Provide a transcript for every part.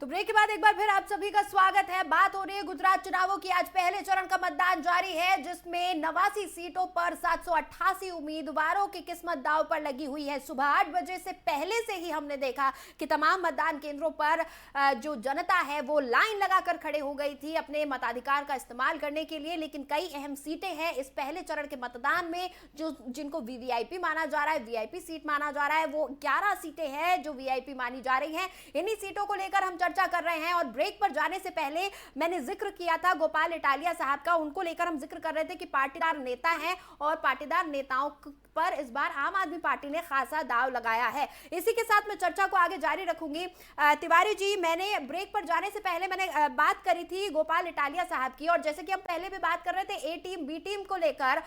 तो ब्रेक के बाद एक बार फिर आप सभी का स्वागत है। बात हो रही है गुजरात चुनावों की। आज पहले चरण का मतदान जारी है, जिसमें 89 सीटों पर 788 उम्मीदवारों की किस्मत दांव पर लगी हुई है। सुबह 8 बजे से पहले से ही हमने देखा कि तमाम मतदान केंद्रों पर जो जनता है वो लाइन लगाकर खड़े हो गई थी अपने मताधिकार का इस्तेमाल करने के लिए। लेकिन कई अहम सीटें हैं इस पहले चरण के मतदान में जो जिनको वीवीआईपी माना जा रहा है, वीआईपी सीट माना जा रहा है, वो 11 सीटें हैं जो वीआईपी मानी जा रही हैं। इन्हीं सीटों को लेकर हम चर्चा कर रहे हैं। और ब्रेक पर जाने से पहले मैंने जिक्र किया था गोपाल इटालिया साहब का। उनको लेकर हम जिक्र कर रहे थे कि पाटीदार नेता हैं और पाटीदार नेताओं पर इस बार आम आदमी पार्टी ने खासा दांव लगाया है। इसी के साथ मैं चर्चा को आगे जारी रखूंगी। तिवारी जी, मैंने ब्रेक पर जाने से पहले मैंने बात करी थी गोपाल इटालिया साहब की, और जैसे कि हम पहले भी बात कर रहे थे ए टीम बी टीम को लेकर,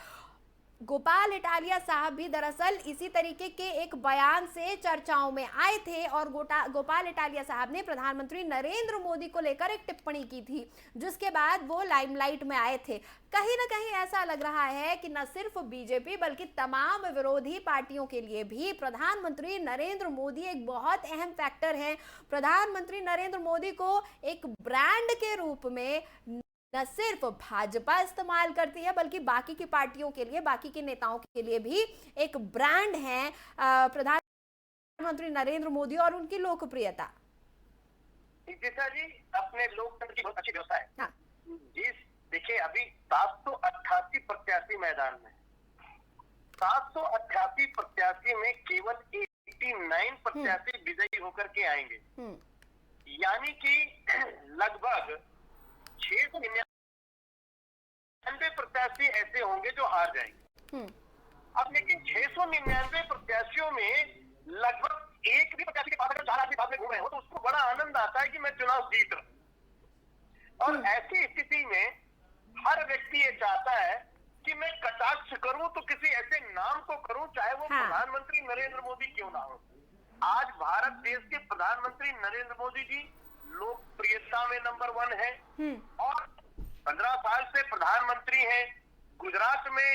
गोपाल इटालिया साहब भी दरअसल इसी तरीके के एक बयान से चर्चाओं में आए थे। और गोपाल इटालिया साहब ने प्रधानमंत्री नरेंद्र मोदी को लेकर एक टिप्पणी की थी, जिसके बाद वो लाइमलाइट में आए थे। कहीं ना कहीं ऐसा लग रहा है कि न सिर्फ बीजेपी बल्कि तमाम विरोधी पार्टियों के लिए भी प्रधानमंत्री नरेंद्र मोदी एक बहुत अहम फैक्टर है। प्रधानमंत्री नरेंद्र मोदी को एक ब्रांड के रूप में न सिर्फ भाजपा इस्तेमाल करती है बल्कि बाकी की पार्टियों के लिए, बाकी के नेताओं के लिए भी एक ब्रांड है प्रधानमंत्री नरेंद्र मोदी और उनकी लोकप्रियता। नितिशा जी, अपने लोकतंत्र की बहुत अच्छी व्यवस्था है। हाँ। देखिए, अभी 788 प्रत्याशी मैदान में, 788 प्रत्याशी में केवल 89 प्रत्याशी विजयी होकर के आएंगे। यानी कि लगभग 699 प्रत्याशी ऐसे होंगे जो हार जाएंगे। अब लेकिन 699 प्रत्याशियों में लगभग एक भी प्रत्याशी के पास अगर 4 आदमी साथ में घूम रहे हो तो उसको बड़ा आनंद आता है कि मैं चुनाव जीत रहा हूं। और ऐसी स्थिति में हर व्यक्ति ये चाहता है कि मैं कटाक्ष करूं तो किसी ऐसे नाम को करूं, चाहे वो प्रधानमंत्री नरेंद्र मोदी क्यों ना हो। आज भारत देश के प्रधानमंत्री नरेंद्र मोदी जी लोकप्रियता में नंबर 1 है और 15 साल से प्रधानमंत्री हैं। गुजरात में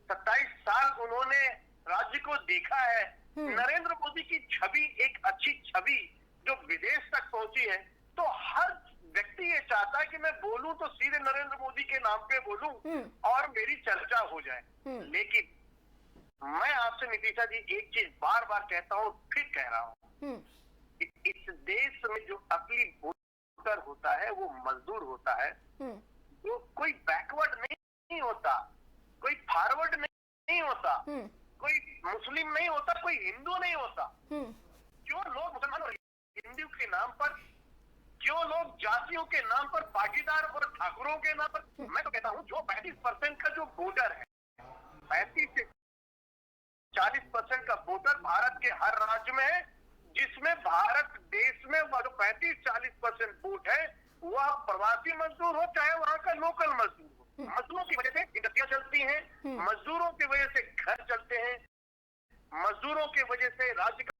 27 साल उन्होंने राज्य को देखा है। नरेंद्र मोदी की छवि एक अच्छी छवि जो विदेश तक पहुंची है। तो हर व्यक्ति ये चाहता है कि मैं बोलूं तो सीधे नरेंद्र मोदी के नाम पे बोलूं और मेरी चर्चा हो जाए। लेकिन मैं आपसे नितिशा जी एक चीज बार बार कहता हूं, फिर कह रहा हूं, इस देश में जो असली वोटर होता है वो मजदूर होता है। वो कोई बैकवर्ड नहीं होता, कोई फॉरवर्ड नहीं होता, कोई मुस्लिम नहीं होता, कोई हिंदू नहीं होता। क्यों लोग मुसलमान और हिंदू के नाम पर, क्यों लोग जातियों के नाम पर, पाटीदार और ठाकुरों के नाम पर, मैं तो कहता हूं जो 35% का जो वोटर है, 35 से 40% का वोटर भारत के हर राज्य में है, जिसमें भारत देश में जो 35-40% वोट है वह प्रवासी मजदूर हो चाहे वहां का लोकल मजदूर हो। मजदूरों की वजह से इंडस्ट्रियां चलती हैं, मजदूरों की वजह से घर चलते हैं, मजदूरों की वजह से राज्य का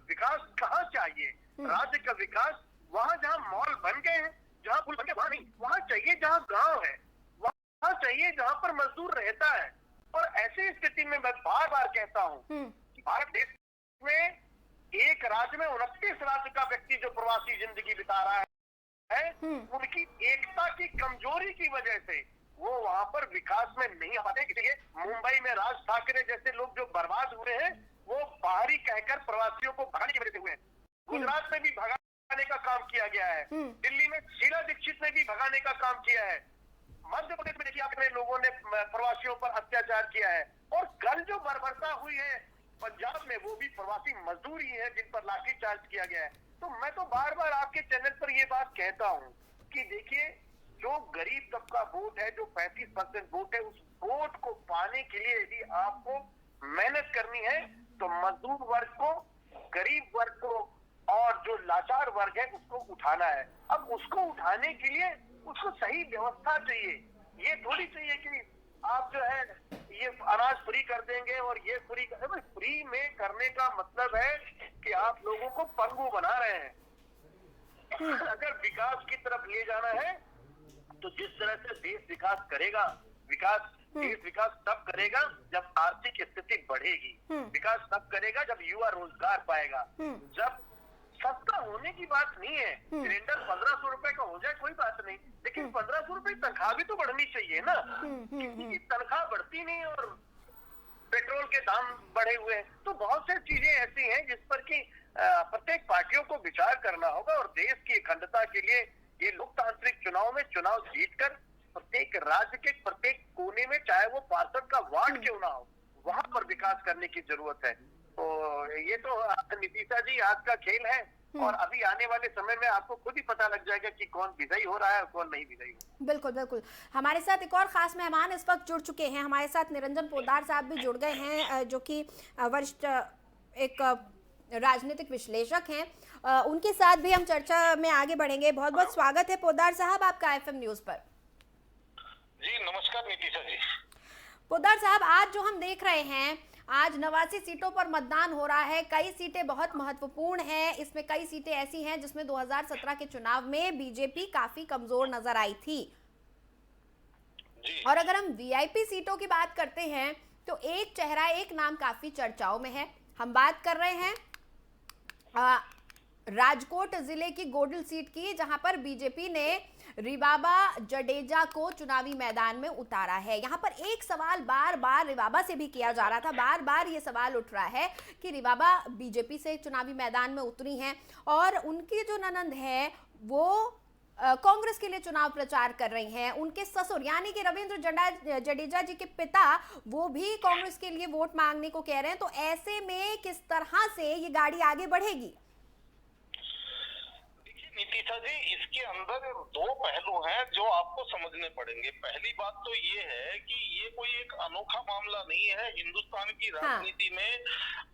विकास कहाँ चाहिए। राज्य का विकास वहां जहाँ मॉल बन गए हैं, जहाँ पुल बन गए वहां नहीं, वहां चाहिए जहाँ गांव है, वहां चाहिए जहाँ पर मजदूर रहता है। और ऐसी स्थिति में मैं बार बार कहता हूँ कि भारत देश में एक राज्य में 29 राज्य का व्यक्ति जो प्रवासी जिंदगी बिता रहा है, उनकी एकता की कमजोरी की वजह से वो वहां पर विकास में नहीं आ पाते। इसीलिए मुंबई में राज ठाकरे जैसे लोग जो बर्बाद हुए हैं वो बाहरी कहकर प्रवासियों को भगाने की वजह से हुए हैं। गुजरात में भी भगाने का काम किया गया है, दिल्ली में शीला दीक्षित ने भी भगाने का काम किया है, मध्य प्रदेश में देखिए आपने लोगों ने प्रवासियों पर अत्याचार किया है। और कल जो बर्बरता हुई है पंजाब में, वो भी प्रवासी मजदूर ही है जिन पर लाठीचार्ज किया गया है। तो मैं तो बार बार आपके चैनल पर ये बात कहता हूं कि देखिए, जो गरीब तबका वोट है, जो 35% वोट है, उस वोट को पाने के लिए यदि आपको मेहनत करनी है तो मजदूर वर्ग को, गरीब वर्ग को और जो लाचार वर्ग है उसको उठाना है। अब उसको उठाने के लिए उसको सही व्यवस्था चाहिए। ये थोड़ी चाहिए कि आप जो है ये अनाज फ्री कर देंगे और ये फ्री में करने का मतलब है कि आप लोगों को पंगु बना रहे हैं। अगर विकास की तरफ ले जाना है तो जिस तरह से देश विकास करेगा, देश विकास तब करेगा जब आर्थिक स्थिति बढ़ेगी, विकास तब करेगा जब युवा रोजगार पाएगा, जब सस्ता होने की बात नहीं है, सिलेंडर 1500 रुपए का हो जाए कोई बात नहीं, लेकिन 1500 रुपए तनख्वाह भी तो बढ़नी चाहिए ना। किसी की तनख्वाह बढ़ती नहीं और पेट्रोल के दाम बढ़े हुए हैं। तो बहुत से चीजें ऐसी हैं जिस पर कि प्रत्येक पार्टियों को विचार करना होगा और देश की अखंडता के लिए ये लोकतांत्रिक चुनाव में चुनाव जीतकर प्रत्येक राज्य के प्रत्येक कोने में, चाहे वो पार्षद का वार्ड क्यों ना हो, वहां पर विकास करने की जरूरत है। तो ये तो नीतीशा जी आज का खेल है और अभी आने वाले समय में आपको खुद ही पता लग जाएगा कि कौन विजयी हो रहा है और कौन नहीं विजयी हो रहा है। बिल्कुल बिल्कुल। हमारे साथ एक और खास मेहमान इस वक्त जुड़ चुके हैं। हमारे साथ निरंजन पोद्दार साहब भी जुड़ गए हैं, जो कि वरिष्ठ एक राजनीतिक विश्लेषक हैं। उनके साथ भी हम चर्चा में आगे बढ़ेंगे। बहुत बहुत स्वागत है पोद्दार साहब आपका एफएम न्यूज पर। जी नमस्कार नीतीशा जी। पोद्दार साहब, आज जो हम देख रहे हैं, आज 89 सीटों पर मतदान हो रहा है। कई सीटें बहुत महत्वपूर्ण हैं। इसमें कई सीटें ऐसी हैं जिसमें 2017 के चुनाव में बीजेपी काफी कमजोर नजर आई थी जी। और अगर हम वीआईपी सीटों की बात करते हैं तो एक चेहरा, एक नाम काफी चर्चाओं में है। हम बात कर रहे हैं राजकोट जिले की गोडल सीट की, जहां पर बीजेपी ने रिवाबा जडेजा को चुनावी मैदान में उतारा है। यहां पर एक सवाल बार बार रिवाबा से भी किया जा रहा था, बार बार ये सवाल उठ रहा है कि रिवाबा बीजेपी से चुनावी मैदान में उतरी हैं और उनकी जो ननंद है वो कांग्रेस के लिए चुनाव प्रचार कर रही हैं। उनके ससुर यानी कि रविंद्र जडेजा जी के पिता, वो भी कांग्रेस के लिए वोट मांगने को कह रहे हैं। तो ऐसे में किस तरह से ये गाड़ी आगे बढ़ेगी? नीतीशा जी, इसके अंदर दो पहलू हैं जो आपको समझने पड़ेंगे। पहली बात तो ये है कि ये कोई एक अनोखा मामला नहीं है। हिंदुस्तान की राजनीति में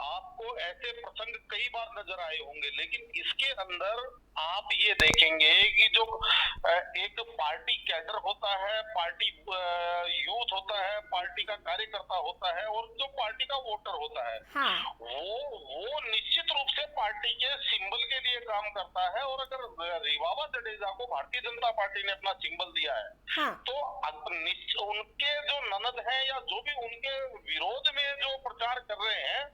आपको ऐसे प्रसंग कई बार नजर आए होंगे, लेकिन इसके अंदर आप ये देखेंगे कि जो एक पार्टी कैडर होता है, पार्टी यूथ होता है, पार्टी का कार्यकर्ता होता है और जो पार्टी का वोटर होता है, वो निश्चित रूप से पार्टी के सिंबल के लिए काम करता है। और अगर रिवाबा जडेजा को भारतीय जनता पार्टी ने अपना सिंबल दिया है, तो उनके जो ननद है या जो भी उनके विरोध में जो प्रचार कर रहे हैं,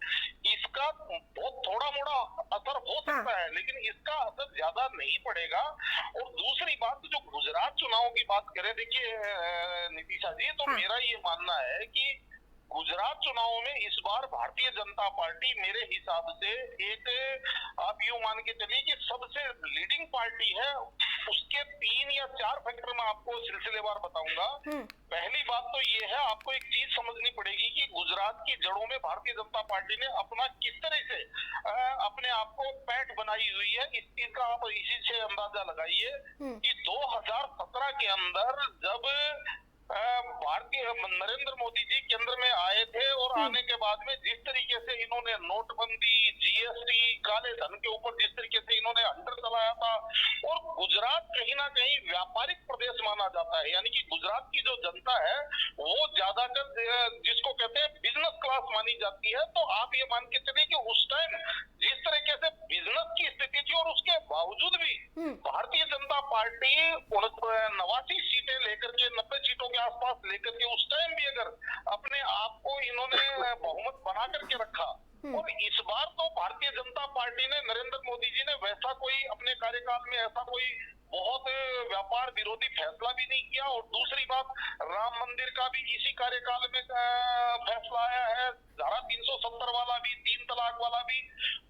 इसका बहुत थोड़ा मोड़ा असर हो सकता है, लेकिन इसका असर ज्यादा नहीं पड़ेगा। और दूसरी बात, जो गुजरात चुनाव की बात करें, देखिए नीतीशा जी, तो मेरा ये मानना है कि गुजरात चुनाव में इस बार भारतीय जनता पार्टी मेरे हिसाब से एक, आप यूं मान के चलिए कि सबसे लीडिंग पार्टी है। उसके 3 या 4 फैक्टर मैं आपको सिलसिलेवार बताऊंगा। पहली बात तो ये है, आपको एक चीज समझनी पड़ेगी कि गुजरात की जड़ों में भारतीय जनता पार्टी ने अपना किस तरह से अपने आप को पैठ बनाई हुई है। इस चीज का आप इसी से अंदाजा लगाइए कि 2017 के अंदर जब भारतीय नरेंद्र मोदी जी केंद्र में आए थे और आने के बाद में जिस तरीके से इन्होंने नोटबंदी, जीएसटी, काले धन के ऊपर जिस तरीके से इन्होंने अंडर चलाया था, और गुजरात कहीं ना कहीं व्यापारिक प्रदेश माना जाता है, यानी कि गुजरात की जो जनता है वो ज्यादातर जिसको कहते हैं बिजनेस क्लास मानी जाती है। तो आप ये मान के चलिए कि उस टाइम जिस तरीके से बिजनेस की स्थिति थी, और उसके बावजूद भी भारतीय जनता पार्टी 89 सीटें लेकर के, 90 सीटों के आसपास लेकर के, उस टाइम भी अगर अपने आप को इन्होंने बहुमत बना करके रखा। और इस बार तो भारतीय जनता पार्टी ने, नरेंद्र मोदी जी ने वैसा कोई अपने कार्यकाल में ऐसा कोई बहुत व्यापार विरोधी फैसला भी नहीं किया। और दूसरी बात, राम मंदिर का भी इसी कार्यकाल में फैसला आया है, धारा 370 वाला भी, 3 तलाक वाला भी।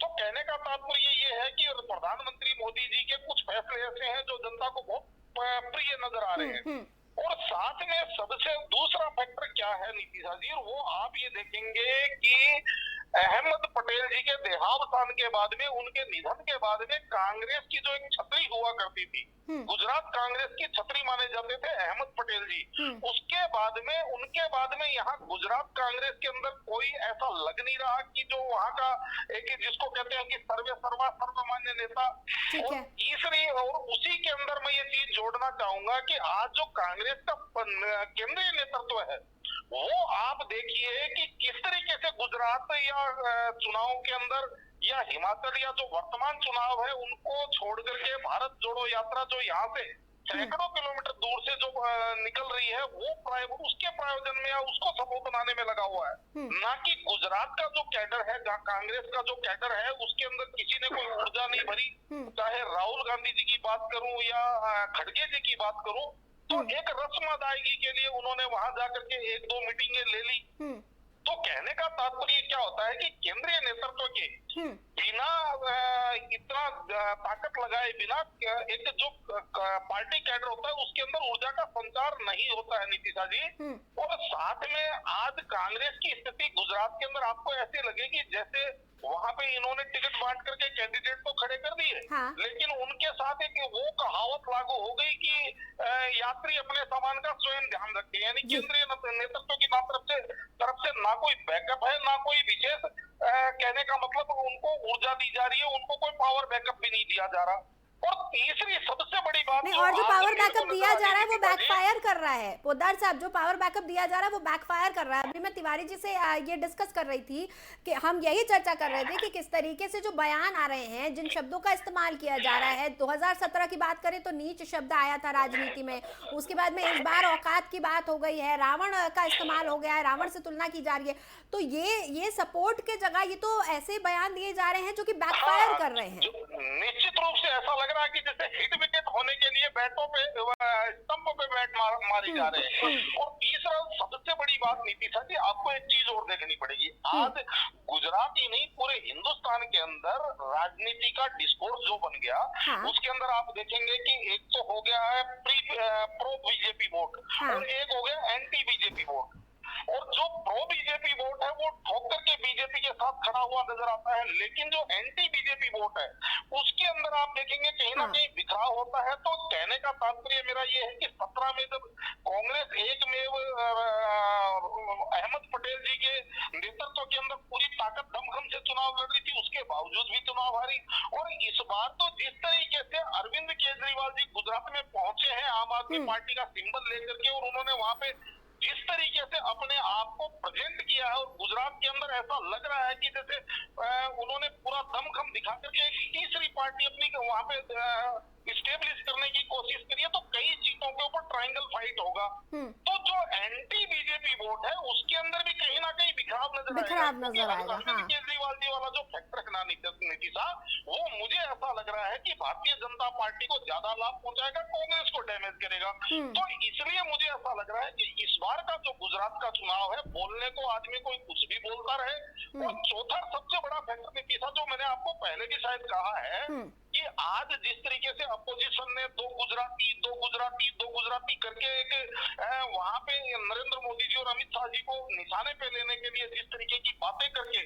तो कहने का तात्पर्य ये है कि प्रधानमंत्री मोदी जी के कुछ फैसले ऐसे हैं जो जनता को बहुत प्रिय नजर आ रहे हैं। और साथ में सबसे दूसरा फैक्टर क्या है नीतीशा जी, वो आप ये देखेंगे कि अहमद पटेल जी के देहावसान के बाद में, उनके निधन के बाद में, कांग्रेस की जो एक छतरी हुआ करती थी, गुजरात कांग्रेस की छतरी माने जाते थे अहमद पटेल जी, उसके बाद में, उनके बाद में यहाँ गुजरात कांग्रेस के अंदर कोई ऐसा लग नहीं रहा कि जो वहाँ का एक, जिसको कहते हैं कि सर्वमान्य नेता। और तीसरी, और उसी के अंदर मैं ये चीज जोड़ना चाहूंगा कि आज जो कांग्रेस का केंद्रीय नेतृत्व है, वो आप देखिए कि किस तरीके से गुजरात या चुनाव के अंदर, या हिमाचल, या जो वर्तमान चुनाव है, उनको छोड़ करके भारत जोड़ो यात्रा जो यहाँ से सैकड़ों किलोमीटर दूर से जो निकल रही है वो उसके प्रायोजन में या उसको सबूत बनाने में लगा हुआ है, ना कि गुजरात का जो कैडर है, कांग्रेस का जो कैडर है उसके अंदर किसी ने कोई ऊर्जा नहीं भरी। चाहे राहुल गांधी जी की बात करूं या खड़गे जी की बात करूं, तो एक रस्म अदायगी के लिए उन्होंने वहां जाकर के 1-2 मीटिंगें ले ली। तो कहने का तात्पर्य क्या होता है कि केंद्रीय नेतृत्व के बिना इतना ताकत लगाए बिना एक जो पार्टी कैडर होता है उसके अंदर ऊर्जा का संचार नहीं होता है नीतिशा जी। और साथ में आज कांग्रेस की स्थिति गुजरात के अंदर आपको ऐसे लगेगी जैसे वहां पे इन्होंने टिकट बांट करके कैंडिडेट तो खड़े कर दिए, लेकिन उनके साथ एक वो कहावत लागू हो गई कि यात्री अपने सामान का स्वयं ध्यान रखे, यानी केंद्रीय नेतृत्व की तरफ से ना कोई बैकअप है, ना कोई विशेष कहने का मतलब उनको ऊर्जा दी जा रही है, उनको कोई पावर बैकअप भी नहीं दिया जा रहा। और तीसरी सबसे बड़ी बात नहीं, और जो पावर बैकअप दिया जा रहा है वो बैकफायर कर रहा है। पोद्दार साहब, जो पावर बैकअप दिया जा रहा है वो बैकफायर कर रहा है। अभी मैं तिवारी जी से ये डिस्कस कर रही थी कि हम यही चर्चा कर रहे थे कि किस तरीके से जो बयान आ रहे हैं, जिन शब्दों का इस्तेमाल किया जा रहा है, 2017 की बात करें तो नीच शब्द आया था राजनीति में, उसके बाद में इस बार औकात की बात हो गई है, रावण का इस्तेमाल हो गया है, रावण से तुलना की जा रही है। तो ये सपोर्ट के जगह ये तो ऐसे बयान दिए जा रहे हैं जो कि बैकफायर कर रहे हैं। निश्चित रूप से ऐसा लग रहा है कि जैसे हिट विकेट होने के लिए बैटों पे स्टंपों पे बैट मारी जा रहे हैं। और तीसरा सबसे बड़ी बात नीतिशा जी, आपको एक चीज और देखनी पड़ेगी। आज गुजरात ही नहीं पूरे हिंदुस्तान के अंदर राजनीति का डिस्कोर्स जो बन गया, उसके अंदर आप देखेंगे कि एक तो हो गया है प्रो बीजेपी वोट और एक हो गया एंटी बीजेपी वोट। और जो प्रो बीजेपी वोट है वो ठोक करके बीजेपी के साथ खड़ा हुआ नजर आता है, लेकिन जो एंटी बीजेपी वोट है उसके अंदर आप देखेंगे कहीं ना कहीं बिखराव होता है। तो कहने का तात्पर्य मेरा ये है कि 17 में जब कांग्रेस एकमेव अहमद पटेल जी के नेतृत्व के अंदर पूरी ताकत दमखम से चुनाव लड़ रही थी, उसके बावजूद भी चुनाव हारी। और इस बार तो जिस तरीके से अरविंद केजरीवाल जी गुजरात में पहुंचे हैं आम आदमी पार्टी का सिंबल लेकर के, और उन्होंने वहां पे जिस तरीके से अपने आप को प्रेजेंट किया है, और गुजरात के अंदर ऐसा लग रहा है कि जैसे उन्होंने पूरा दमखम दिखा करके एक तीसरी पार्टी अपनी वहां पे स्टेब्लिश करने की कोशिश करी है। तो कई सीटों के ऊपर ट्रायंगल फाइट होगा। तो जो एंटी बीजेपी वोट है उसके अंदर भी कहीं ना कहीं बिखराव नजर आएगा। केजरीवाल जी वाला जो फैक्टर है नीतिशा, वो मुझे ऐसा लग रहा है कि भारतीय जनता पार्टी को ज्यादा लाभ पहुंचाएगा, कांग्रेस को डैमेज करेगा। तो इसलिए मुझे ऐसा लग रहा है कि इस बार का जो गुजरात का चुनाव है, बोलने को आदमी कोई कुछ भी बोलता रहे। और चौथा सबसे बड़ा फैक्टर नीतिशा, जो मैंने आपको पहले भी शायद कहा है कि आज जिस तरीके से अपोजिशन ने दो गुजराती करके एक वहां पे नरेंद्र मोदी जी और अमित शाह जी को निशाने पे लेने के लिए जिस तरीके की बातें करके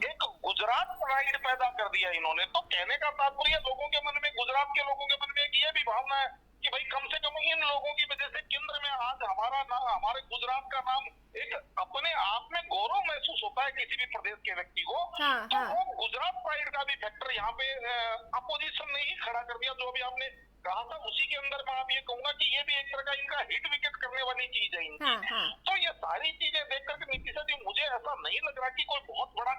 एक गुजरात प्राइड पैदा कर दिया इन्होंने। तो कहने का तात्पर्य लोगों के मन में, गुजरात के लोगों के मन में एक ये भी भावना है कि भाई कम से कम इन लोगों की वजह से केंद्र में आज हमारा नाम, हमारे गुजरात का नाम एक अपने आप में गौरव महसूस होता है किसी भी प्रदेश के व्यक्ति को। तो वो गुजरात प्राइड का भी फैक्टर यहाँ पे अपोजिशन ने ही खड़ा कर दिया। जो अभी आपने कहा था उसी के अंदर मैं आप ये कहूंगा कि ये भी एक तरह का इनका हिट विकेट करने वाली चीज है इनकी। तो ये सारी चीजें देख करके नीतिशा जी मुझे ऐसा नहीं लग रहा कि कोई बहुत बड़ा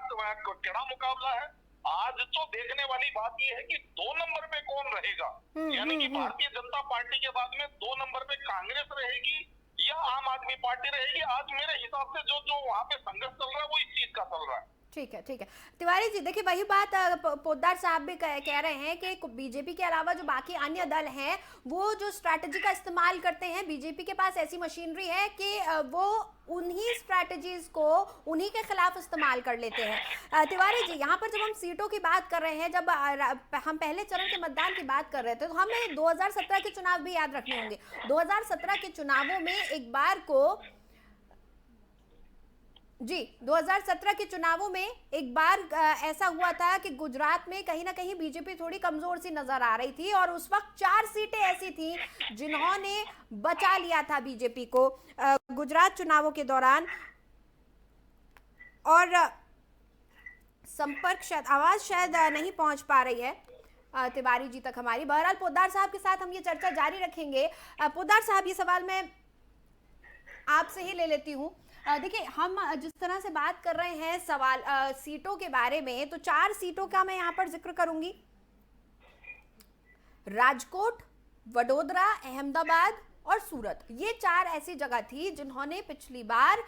कड़ा मुकाबला है। आज तो देखने वाली बात ये है कि 2 नंबर पे कौन रहेगा, यानी कि भारतीय जनता पार्टी के बाद में 2 नंबर पे कांग्रेस रहेगी या आम आदमी पार्टी रहेगी। आज मेरे हिसाब से जो वहां पे संघर्ष चल रहा है वो इस चीज का चल रहा है। ठीक है तिवारी जी, देखिए वही बात पोद्दार साहब भी कह रहे हैं कि बीजेपी के अलावा जो बाकी अन्य दल हैं वो जो स्ट्रैटेजी का इस्तेमाल करते हैं, बीजेपी के पास ऐसी मशीनरी है कि वो उन्हीं स्ट्रैटेजीज को उन्हीं के खिलाफ इस्तेमाल कर लेते हैं। तिवारी जी, यहाँ पर जब हम सीटों की बात कर रहे हैं, जब हम पहले चरण के मतदान की बात कर रहे थे, तो हमें 2017 के चुनाव भी याद रखने होंगे। 2017 के चुनावों में एक बार को 2017 के चुनावों में एक बार ऐसा हुआ था कि गुजरात में कहीं ना कहीं बीजेपी थोड़ी कमजोर सी नजर आ रही थी, और उस वक्त 4 सीटें ऐसी थी जिन्होंने बचा लिया था बीजेपी को गुजरात चुनावों के दौरान। और संपर्क शायद, आवाज शायद नहीं पहुंच पा रही है तिवारी जी तक हमारी। बहरहाल पोद्दार साहब के साथ हम ये चर्चा जारी रखेंगे। पोद्दार साहब, ये सवाल मैं आपसे ही ले लेती हूँ। देखिए, हम जिस तरह से बात कर रहे हैं सवाल सीटों के बारे में, तो 4 सीटों का मैं यहाँ पर जिक्र करूंगी। राजकोट, वडोदरा, अहमदाबाद और सूरत, ये 4 ऐसी जगह थी जिन्होंने पिछली बार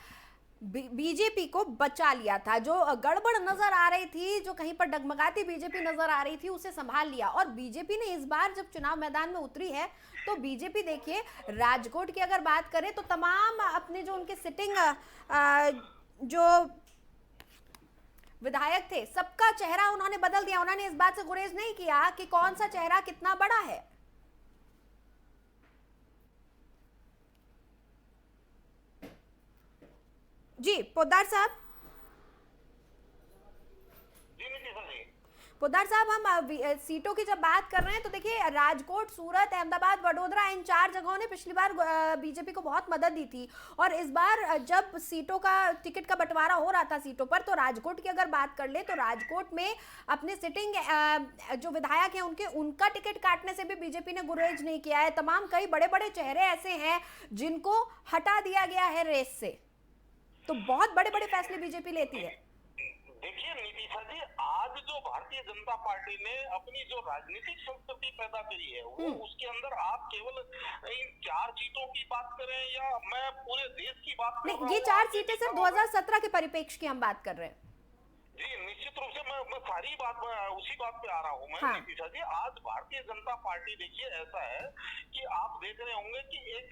बीजेपी को बचा लिया था। जो गड़बड़ नजर आ रही थी, जो कहीं पर डगमगाती बीजेपी नजर आ रही थी, उसे संभाल लिया। और बीजेपी ने इस बार जब चुनाव मैदान में उतरी है तो बीजेपी देखिए, राजकोट की अगर बात करें तो तमाम अपने जो उनके सिटिंग जो विधायक थे, सबका चेहरा उन्होंने बदल दिया। उन्होंने इस बात से गुरेज नहीं किया कि कौन सा चेहरा कितना बड़ा है। जी पोद्दार साहब, पोद्दार साहब, हम सीटों की जब बात कर रहे हैं तो देखिए, राजकोट, सूरत, अहमदाबाद, वडोदरा, इन 4 जगहों ने पिछली बार बीजेपी को बहुत मदद दी थी। और इस बार जब सीटों का टिकट का बंटवारा हो रहा था सीटों पर, तो राजकोट की अगर बात कर ले तो राजकोट में अपने सिटिंग जो विधायक हैं उनका टिकट काटने से भी बीजेपी ने गुरेज नहीं किया है। तमाम कई बड़े बड़े चेहरे ऐसे हैं जिनको हटा दिया गया है रेस से। तो बहुत बड़े बड़े फैसले बीजेपी लेती है। देखिए नीतीशा जी, आज जो भारतीय जनता पार्टी ने अपनी जो राजनीतिक संस्कृति पैदा करी है, वो उसके अंदर आप केवल इन 4 सीटों की बात करें या मैं पूरे देश की बात कर रहा हूं, ये 4 सीटें सिर्फ 2017 के परिप्रेक्ष्य की हम बात कर रहे हैं। जी निश्चित रूप से मैं सारी बात उसी बात पे आ रहा हूँ मैं। हाँ। नीतीशा जी, आज भारतीय जनता पार्टी देखिए ऐसा है कि आप देख रहे होंगे कि एक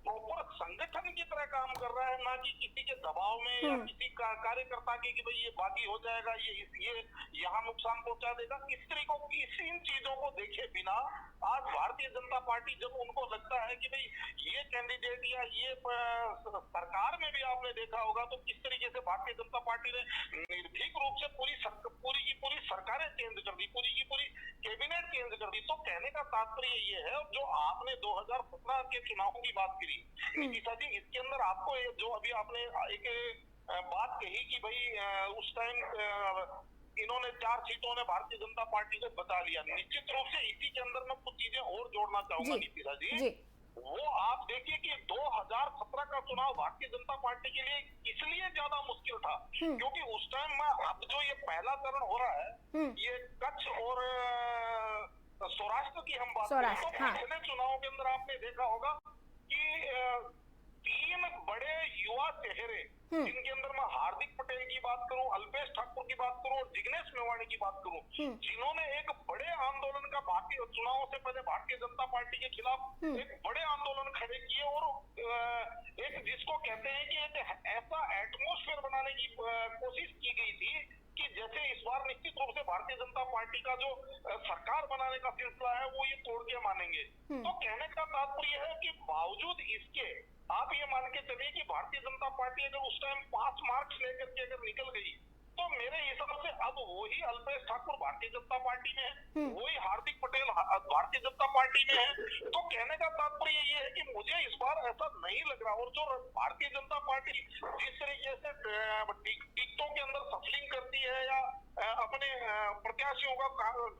प्रॉपर संगठन की तरह काम कर रहा है, ना कि किसी के दबाव में या किसी कार्यकर्ता के कि भाई ये बागी हो जाएगा, ये यहाँ नुकसान पहुंचा देगा। इस तरीकों की इन चीजों को देखे बिना आज भारतीय जनता पार्टी, जब उनको लगता है कि भाई ये कैंडिडेट या ये सरकार में भी आपने देखा होगा तो किस तरीके से भारतीय जनता पार्टी ने निर्भीक रूप से पूरी की पूरी सरकारें चेंज कर दी, पूरी की पूरी कैबिनेट चेंज कर दी। तो कहने का तात्पर्य ये है, जो आपने 2017 के चुनावों की बात करी नीतीशा जी, इसके अंदर आपको जो अभी आपने एक बात कही कि भाई उस टाइम इन्होंने 4 सीटों ने भारतीय जनता पार्टी को बचा लिया। निश्चित रूप से इसी के अंदर मैं कुछ चीजें और जोड़ना चाहूंगा नीतीशा जी। वो आप देखिए कि 2017 का चुनाव भारतीय जनता पार्टी के लिए इसलिए ज्यादा मुश्किल था क्योंकि उस टाइम में अब जो ये पहला चरण हो रहा है, ये कच्छ और सौराष्ट्र की हम बात करें तो पिछले चुनावों के अंदर आपने देखा होगा कि 3 बड़े युवा चेहरे, जिनके अंदर मैं हार्दिक पटेल की बात करूं, अल्पेश ठाकुर की बात करूं और जिग्नेश मेवाणी की बात करूं, जिन्होंने एक बड़े आंदोलन का भारतीय चुनावों से पहले भारतीय जनता पार्टी के खिलाफ एक बड़े आंदोलन खड़े किए और एक जिसको कहते हैं कि एक ऐसा एटमोस्फेयर बनाने की कोशिश की गई थी कि जैसे इस बार निश्चित रूप से भारतीय जनता पार्टी का जो सरकार बनाने का सिलसिला है वो ये तोड़ के मानेंगे। तो कहने का तात्पर्य है कि बावजूद इसके आप ये मान के चलिए कि भारतीय जनता पार्टी अगर उस टाइम 5 मार्क्स लेकर के अगर निकल गई तो मेरे हिसाब से अब वही अल्पेश ठाकुर भारतीय जनता पार्टी में है, वही हार्दिक पटेल भारतीय जनता पार्टी में है। तो कहने का तात्पर्य ये है कि मुझे इस बार ऐसा नहीं लग रहा। और जो भारतीय जनता पार्टी जिस तरीके से टिकटों के अंदर सफलिंग करती है या अपने प्रत्याशियों का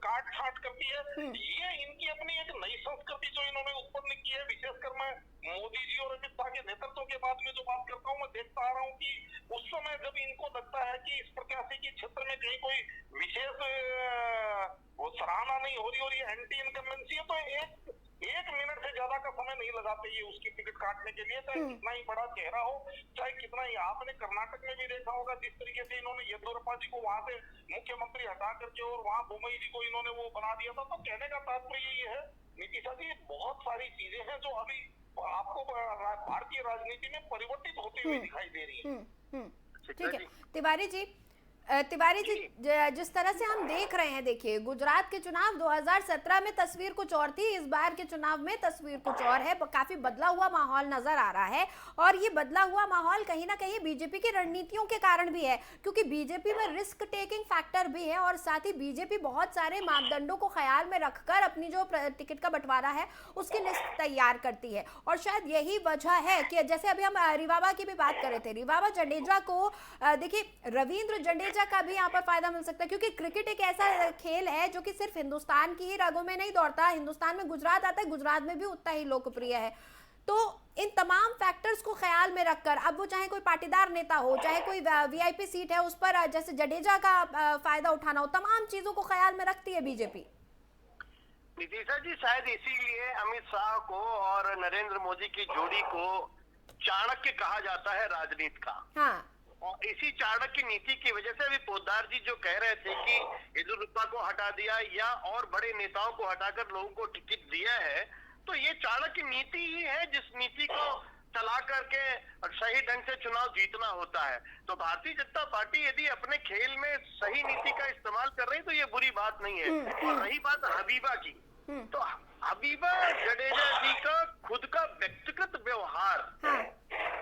काट छांट करती है, ये इनकी अपनी एक नई संस्कृति जो इन्होंने उत्पन्न की है। विशेषकर मैं मोदी जी और अमित शाह के नेतृत्व के बाद में जो बात करता हूँ, मैं देखता आ रहा हूँ कि उस समय जब इनको लगता है कि इस प्रत्याशी के क्षेत्र में कहीं कोई विशेष वो सराहना नहीं हो रही और ये एंटी इनकम्बेंसी है, तो एक मिनट से ज्यादा का समय नहीं लगाते ये उसकी टिकट काटने के लिए, चाहे कितना ही बड़ा चेहरा हो, चाहे कितना ही। आपने कर्नाटक में भी देखा होगा जिस तरीके से इन्होंने येदियुरप्पा जी को वहां से मुख्यमंत्री हटा करके और वहां बोमई जी को इन्होंने वो बना दिया था। तो कहने का तात्पर्य ये है नीतीशा जी, बहुत सारी चीजें हैं जो अभी आपको भारतीय राजनीति में परिवर्तित होती हुई दिखाई दे रही है। ठीक है तिवारी जी, जिस तरह से हम देख रहे हैं, देखिए गुजरात के चुनाव 2017 में तस्वीर कुछ और थी, इस बार के चुनाव में तस्वीर कुछ और है। काफी बदला हुआ माहौल नजर आ रहा है और ये बदला हुआ माहौल कहीं ना कहीं बीजेपी की रणनीतियों के कारण भी है, क्योंकि बीजेपी में रिस्क टेकिंग फैक्टर भी है और साथ ही बीजेपी बहुत सारे मापदंडों को ख्याल में रखकर अपनी जो टिकट का बंटवारा है उसकी लिस्ट तैयार करती है। और शायद यही वजह है कि जैसे अभी हम रिवावा की भी बात कर रहे थे, रिवावा जडेजा को देखिए, रविंद्र जडेजा का भी यहाँ पर फायदा मिल सकता है, क्योंकि क्रिकेट एक ऐसा खेल है जो कि सिर्फ हिंदुस्तान की ही रगों में नहीं दौड़ता। हिंदुस्तान में गुजरात आता है, गुजरात में भी उतना ही लोकप्रिय है। तो इन तमाम फैक्टर्स को ख्याल में रखकर, अब वो चाहे कोई पाटीदार नेता हो, चाहे कोई वीआईपी सीट है उस पर जैसे जडेजा का फायदा उठाना हो, तमाम चीजों को ख्याल में रखती है बीजेपी। नीतीशा जी शायद इसीलिए अमित शाह को और नरेंद्र मोदी की जोड़ी को चाणक्य कहा जाता है राजनीति का। हाँ। और इसी चाणक्य नीति की वजह से अभी पोद्दार जी जो कह रहे थे कि येदियुरप्पा को हटा दिया या और बड़े नेताओं को हटाकर लोगों को टिकट दिया है, तो ये चाणक्य नीति ही है जिस नीति को चला करके सही ढंग से चुनाव जीतना होता है। तो भारतीय जनता पार्टी यदि अपने खेल में सही नीति का इस्तेमाल कर रही है तो ये बुरी बात नहीं है। और रही बात हबीबा की, तो हबीबा जडेजा जी का खुद का व्यक्तिगत व्यवहार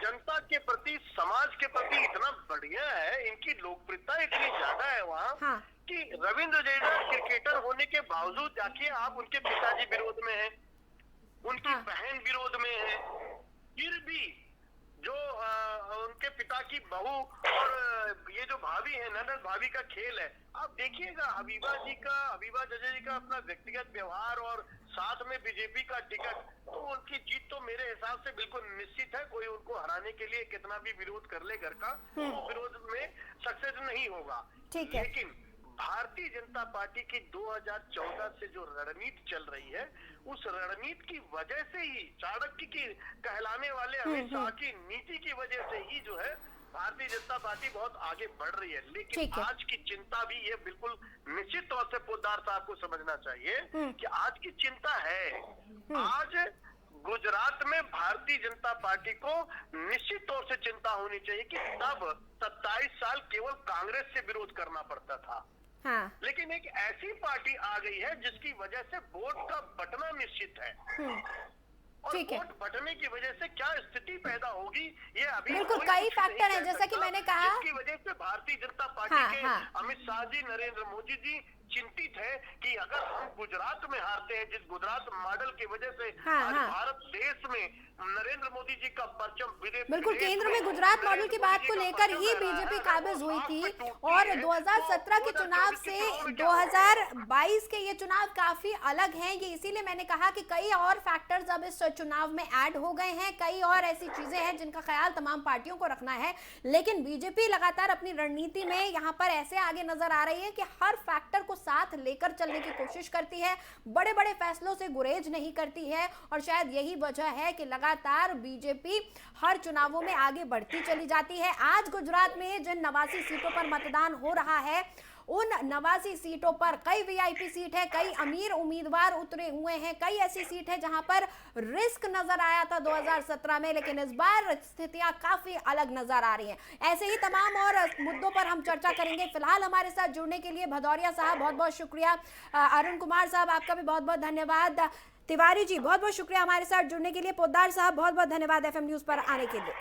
जनता के प्रति, समाज के प्रति इतना बढ़िया है, इनकी लोकप्रियता इतनी ज्यादा है वहाँ कि रविंद्र जडेजा क्रिकेटर होने के बावजूद जाके आप उनके पिताजी विरोध में हैं, उनकी बहन विरोध में है, फिर भी जो उनके पिता की बहू और ये जो भाभी है, ननद भाभी का खेल है, आप देखिएगा हबीबा जडेजा जी का अपना व्यक्तिगत व्यवहार और साथ में बीजेपी का टिकट, तो उनकी जीत तो मेरे हिसाब से बिल्कुल निश्चित है। कोई उनको हराने के लिए कितना भी विरोध कर ले घर का, वो विरोध में सक्सेस नहीं होगा। लेकिन भारतीय जनता पार्टी की 2014 से जो रणनीति चल रही है, उस रणनीति की वजह से ही, चाणक्य की कहलाने वाले अमित शाह की नीति की वजह से ही जो है भारतीय जनता पार्टी बहुत आगे बढ़ रही है। लेकिन आज की चिंता भी ये बिल्कुल निश्चित तौर से पोद्दार साहब को समझना चाहिए कि आज की चिंता है, आज गुजरात में भारतीय जनता पार्टी को निश्चित तौर से चिंता होनी चाहिए कि तब 27 साल केवल कांग्रेस से विरोध करना पड़ता था। लेकिन एक ऐसी पार्टी आ गई है जिसकी वजह से वोट का बटना निश्चित है। और वोट बटने की वजह से क्या स्थिति पैदा होगी ये अभी बिल्कुल कई फैक्टर हैं, जैसा कि मैंने कहा, जिसकी वजह से भारतीय जनता पार्टी के अमित शाह जी, नरेंद्र मोदी जी चिंतित है कि अगर हम गुजरात में हारते हैं, जिस गुजरात मॉडल की वजह से आज भारत देश में नरेंद्र मोदी जी का परचम बिल्कुल केंद्र में गुजरात मॉडल की बात को लेकर ही बीजेपी काबिज हुई थी। और 2017 के चुनाव से 2022 के ये चुनाव काफी अलग हैं। ये इसीलिए मैंने कहा कि कई और फैक्टर्स अब इस चुनाव में ऐड हो गए हैं, कई और ऐसी चीजें हैं जिनका ख्याल तमाम पार्टियों को रखना है। लेकिन बीजेपी लगातार अपनी रणनीति में यहाँ पर ऐसे आगे नजर आ रही है कि हर फैक्टर को साथ लेकर चलने की कोशिश करती है, बड़े बड़े फैसलों से गुरेज नहीं करती है। और शायद यही वजह है कि लगातार बीजेपी हर चुनावों में आगे बढ़ती चली जाती है। आज गुजरात में जिन 89 सीटों पर मतदान हो रहा है, उन 89 सीटों पर कई वीआईपी सीट है, कई अमीर उम्मीदवार उतरे हुए हैं, कई ऐसी सीट है जहां पर रिस्क नजर आया था 2017 में, लेकिन इस बार स्थितियां काफी अलग नजर आ रही हैं। ऐसे ही तमाम और मुद्दों पर हम चर्चा करेंगे। फिलहाल हमारे साथ जुड़ने के लिए भदौरिया साहब बहुत बहुत शुक्रिया, अरुण कुमार साहब आपका भी बहुत बहुत धन्यवाद, तिवारी जी बहुत बहुत शुक्रिया हमारे साथ जुड़ने के लिए, पोद्दार साहब बहुत बहुत धन्यवाद FM न्यूज पर आने के लिए।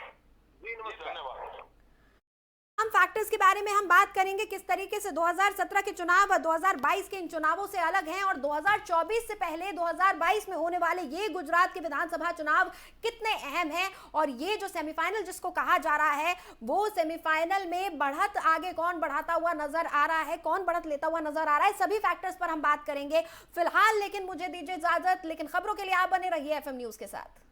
हम फैक्टर्स के बारे में हम बात करेंगे, किस तरीके से 2017 के चुनाव 2022 के इन चुनावों से अलग हैं और 2024 से पहले 2022 में होने वाले ये गुजरात के विधानसभा चुनाव कितने अहम हैं। और ये जो सेमीफाइनल जिसको कहा जा रहा है, वो सेमीफाइनल में बढ़त आगे कौन बढ़ाता हुआ नजर आ रहा है, कौन बढ़त लेता हुआ नजर आ रहा है, सभी फैक्टर्स पर हम बात करेंगे फिलहाल। लेकिन मुझे दीजिए इजाजत, लेकिन खबरों के लिए आप बने रहिए FM न्यूज के साथ।